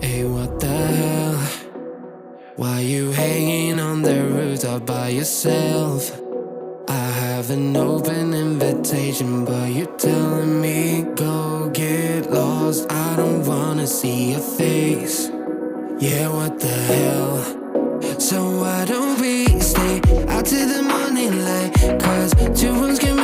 Hey, what the hell? Why you hanging on the rooftop by yourself? I have an open invitation, but you're telling me go get lost. I don't wanna see your face. Yeah, what the hell? So why don't we stay out till the morning light? 'Cause two wrongs can